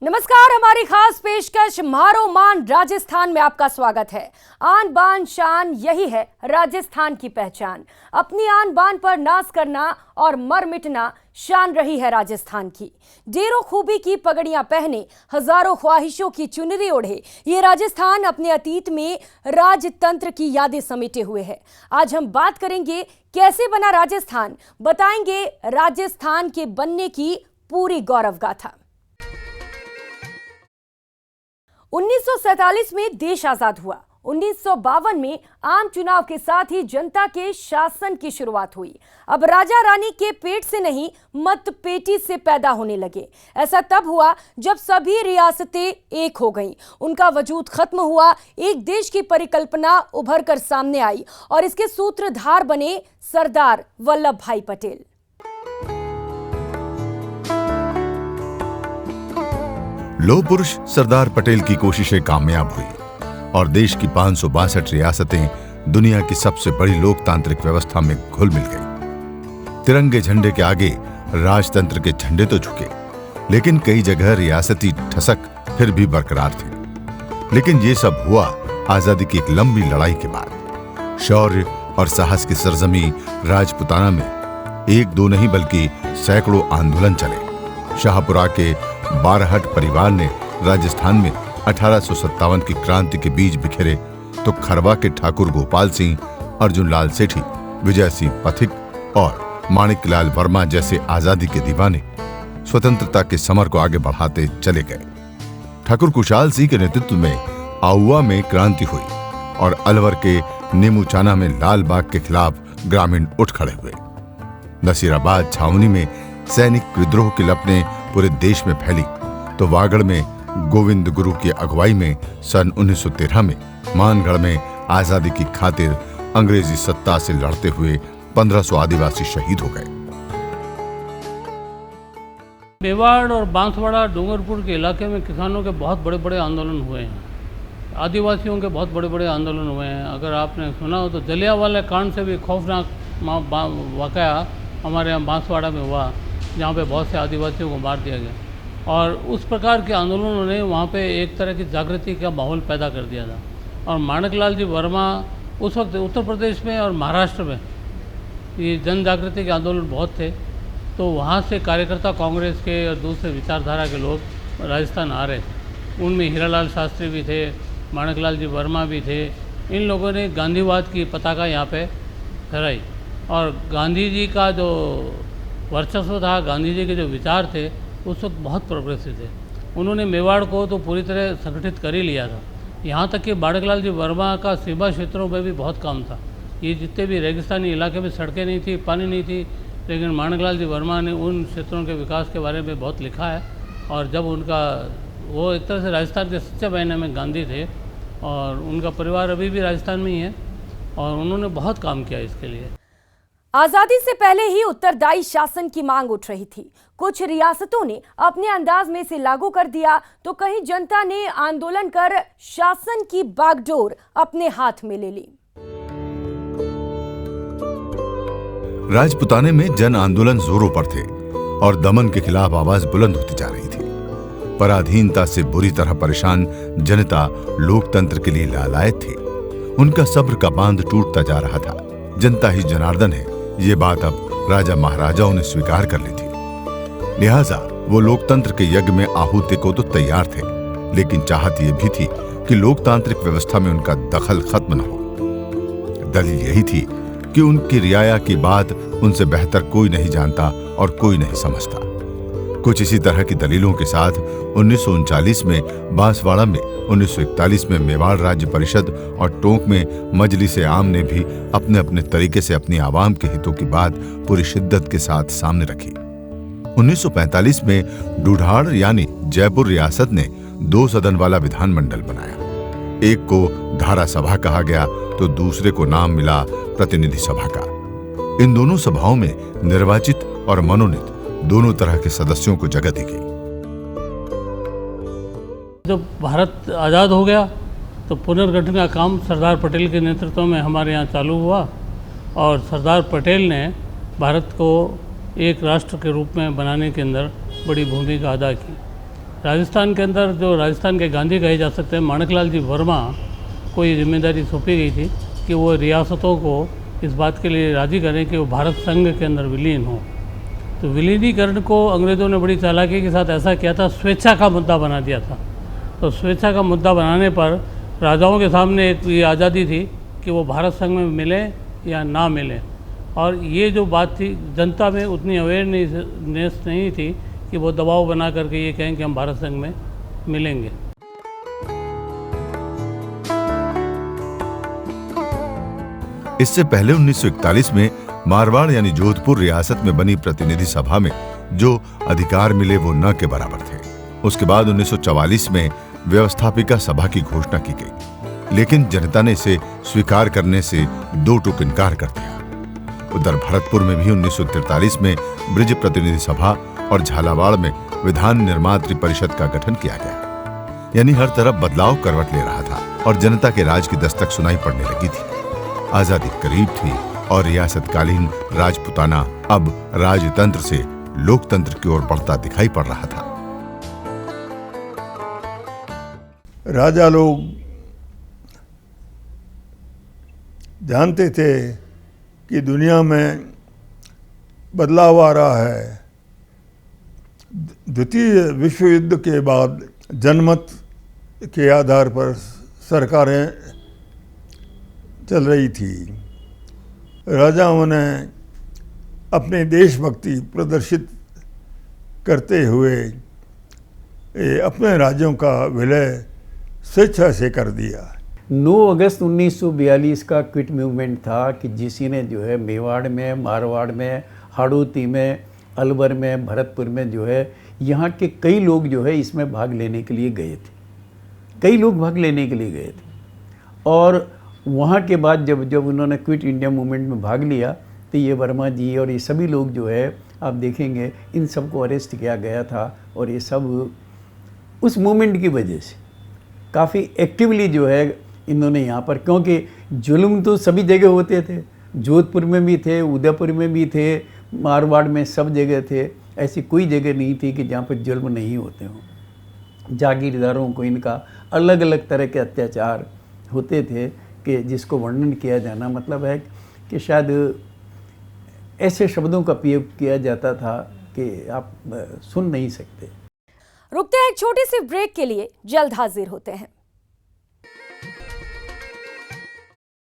नमस्कार, हमारी खास पेशकश मारो मान राजस्थान में आपका स्वागत है। आन बान शान, यही है राजस्थान की पहचान। अपनी आन बान पर नाज करना और मर मिटना शान रही है राजस्थान की। ढेरों खूबी की पगड़ियां पहने, हजारों ख्वाहिशों की चुनरी ओढ़े, ये राजस्थान अपने अतीत में राजतंत्र की यादें समेटे हुए है। आज हम बात करेंगे कैसे बना राजस्थान, बताएंगे राजस्थान के बनने की पूरी गौरव गाथा। 1947 में देश आजाद हुआ। 1952 में आम चुनाव के साथ ही जनता के शासन की शुरुआत हुई। अब राजा रानी के पेट से नहीं, मतपेटी से पैदा होने लगे। ऐसा तब हुआ जब सभी रियासतें एक हो गईं, उनका वजूद खत्म हुआ, एक देश की परिकल्पना उभर कर सामने आई और इसके सूत्रधार बने सरदार वल्लभ भाई पटेल। लौह पुरुष सरदार पटेल की कोशिशें कामयाब हुई और देश की 562 रियासतें दुनिया की सबसे बड़ी लोकतांत्रिक व्यवस्था में घुल मिल गई। तिरंगे झंडे के आगे राजतंत्र के झंडे तो झुके, लेकिन कई जगह रियासती ठसक फिर भी बरकरार थे। लेकिन ये सब हुआ आजादी की एक लंबी लड़ाई के बाद। शौर्य और साहस की सरजमी राजपुताना में एक दो नहीं बल्कि सैकड़ों आंदोलन चले। शाहपुरा के बारहट परिवार ने राजस्थान में 1857 की क्रांति के बीज बिखेरे तो खरवा के ठाकुर गोपाल सिंह, अर्जुन लाल सेठी, विजय सिंह पथिक और माणिकलाल वर्मा जैसे आजादी के दीवाने स्वतंत्रता के समर को आगे बढ़ाते चले गए। ठाकुर कुशाल सिंह के नेतृत्व में आउवा में क्रांति हुई और अलवर के नेमुचाना में लाल बाग के खिलाफ ग्रामीण उठ खड़े हुए। नसीराबाद छावनी में सैनिक विद्रोह की लपटें पूरे देश में फैली तो वागड़ में गोविंद गुरु की अगुवाई में सन 1913 में मानगढ़ में आजादी की खातिर अंग्रेजी सत्ता से लड़ते हुए 1500 आदिवासी शहीद हो गए। मेवाड़ और बांसवाड़ा डूंगरपुर के इलाके में किसानों के बहुत बड़े बड़े आंदोलन हुए हैं, आदिवासियों के बहुत बड़े बड़े आंदोलन हुए हैं। अगर आपने सुना हो तो जलियांवाला कांड से भी खौफनाक वाकया हमारे यहाँ बांसवाड़ा में हुआ, जहाँ पे बहुत से आदिवासियों को मार दिया गया। और उस प्रकार के आंदोलनों ने वहाँ पे एक तरह की जागृति का माहौल पैदा कर दिया था। और माणिकलाल जी वर्मा उस वक्त उत्तर प्रदेश में और महाराष्ट्र में ये जन जागृति के आंदोलन बहुत थे, तो वहाँ से कार्यकर्ता कांग्रेस के और दूसरे विचारधारा के लोग राजस्थान आ रहे थे। उनमें हीरालाल शास्त्री भी थे, माणिकलाल जी वर्मा भी थे। इन लोगों ने गांधीवाद की पताका यहाँ पे फहराई और गांधी जी का जो वर्चस्व था, गांधी जी के जो विचार थे उस वक्त बहुत प्रोग्रेसिव थे। उन्होंने मेवाड़ को तो पूरी तरह संगठित कर ही लिया था। यहाँ तक कि माणिकलाल जी वर्मा का सीमा क्षेत्रों में भी बहुत काम था। ये जितने भी रेगिस्तानी इलाके में सड़कें नहीं थी, पानी नहीं थी, लेकिन माणिकलाल जी वर्मा ने उन क्षेत्रों के विकास के बारे में बहुत लिखा है। और जब उनका वो एक तरह से राजस्थान के सच्चे मायने में गांधी थे और उनका परिवार अभी भी राजस्थान में ही है और उन्होंने बहुत काम किया इसके लिए। आजादी से पहले ही उत्तरदायी शासन की मांग उठ रही थी। कुछ रियासतों ने अपने अंदाज में इसे लागू कर दिया तो कहीं जनता ने आंदोलन कर शासन की बागडोर अपने हाथ में ले ली। राजपुताने में जन आंदोलन जोरों पर थे और दमन के खिलाफ आवाज बुलंद होती जा रही थी। पराधीनता से बुरी तरह परेशान जनता लोकतंत्र के लिए लालायत थी। उनका सब्र का बांध टूटता जा रहा था। जनता ही जनार्दन है, ये बात अब राजा महाराजाओं ने स्वीकार कर ली थी। लिहाजा वो लोकतंत्र के यज्ञ में आहुति को तो तैयार थे, लेकिन चाहत ये भी थी कि लोकतांत्रिक व्यवस्था में उनका दखल खत्म न हो। दलील यही थी कि उनकी रियाया की बात उनसे बेहतर कोई नहीं जानता और कोई नहीं समझता। कुछ इसी तरह की दलीलों के साथ 1939 में बांसवाड़ा में, 1941 में मेवाड़ राज्य परिषद और टोंक में मजलिस-ए आम ने भी अपने अपने तरीके से अपनी आवाम के हितों की बात पूरी शिद्दत के साथ सामने रखी। 1945 में डूढाड़ यानी जयपुर रियासत ने 2 सदन वाला विधानमंडल बनाया। एक को धारा सभा कहा गया तो दूसरे को नाम मिला प्रतिनिधि सभा का। इन दोनों सभाओं में निर्वाचित और मनोनीत दोनों तरह के सदस्यों को जगह दी गई। जब भारत आज़ाद हो गया तो पुनर्गठन का काम सरदार पटेल के नेतृत्व में हमारे यहाँ चालू हुआ और सरदार पटेल ने भारत को एक राष्ट्र के रूप में बनाने के अंदर बड़ी भूमिका अदा की। राजस्थान के अंदर जो राजस्थान के गांधी कहे जा सकते हैं, माणकलाल जी वर्मा को ये जिम्मेदारी सौंपी गई थी कि वो रियासतों को इस बात के लिए राज़ी करें कि वो भारत संघ के अंदर विलीन हो। तो विलीनीकरण को अंग्रेज़ों ने बड़ी चालाकी के साथ ऐसा किया था, स्वेच्छा का मुद्दा बना दिया था। तो स्वेच्छा का मुद्दा बनाने पर राजाओं के सामने एक ये आज़ादी थी कि वो भारत संघ में मिले या ना मिले, और ये जो बात थी जनता में उतनी अवेयरनेस नहीं थी कि वो दबाव बना करके ये कहें कि हम भारत संघ में मिलेंगे। इससे पहले 1941 में मारवाड़ यानी जोधपुर रियासत में बनी प्रतिनिधि सभा में जो अधिकार मिले वो न के बराबर थे। उसके बाद 1944 में व्यवस्थापिका सभा की घोषणा की गई, लेकिन जनता ने इसे स्वीकार करने से दो टूक इनकार कर दिया। उधर भरतपुर में भी 1943 में ब्रिज प्रतिनिधि सभा और झालावाड़ में विधान निर्मात्री परिषद का गठन किया गया। यानी हर तरफ बदलाव करवट ले रहा था और जनता के राज की दस्तक सुनाई पड़ने लगी थी। आजादी करीब थी और रियासतकालीन राजपुताना अब राजतंत्र से लोकतंत्र की ओर बढ़ता दिखाई पड़ रहा था। राजा लोग जानते थे कि दुनिया में बदलाव आ रहा है। द्वितीय विश्व युद्ध के बाद जनमत के आधार पर सरकारें चल रही थी। राजाओं ने अपनी देशभक्ति प्रदर्शित करते हुए अपने राज्यों का विलय स्वेच्छा से कर दिया। 9 अगस्त 1942 का क्विट मूवमेंट था कि जिसी ने जो है मेवाड़ में, मारवाड़ में, हाड़ौती में, अलवर में, भरतपुर में जो है यहाँ के कई लोग जो है इसमें भाग लेने के लिए गए थे। कई लोग भाग लेने के लिए गए थे और वहाँ के बाद जब उन्होंने क्विट इंडिया मूवमेंट में भाग लिया तो ये वर्मा जी और ये सभी लोग जो है आप देखेंगे इन सबको अरेस्ट किया गया था। और ये सब उस मूवमेंट की वजह से काफ़ी एक्टिवली जो है इन्होंने यहाँ पर, क्योंकि जुल्म तो सभी जगह होते थे, जोधपुर में भी थे, उदयपुर में भी थे, मारवाड़ में सब जगह थे। ऐसी कोई जगह नहीं थी कि जहाँ पर जुल्म नहीं होते हों। जागीरदारों को इनका अलग अलग तरह के अत्याचार होते थे कि जिसको वर्णन किया जाना मतलब है कि शायद ऐसे शब्दों का प्रयोग किया जाता था कि आप सुन नहीं सकते। रुकते हैं एक छोटी सी ब्रेक के लिए, जल्द हाजिर होते हैं।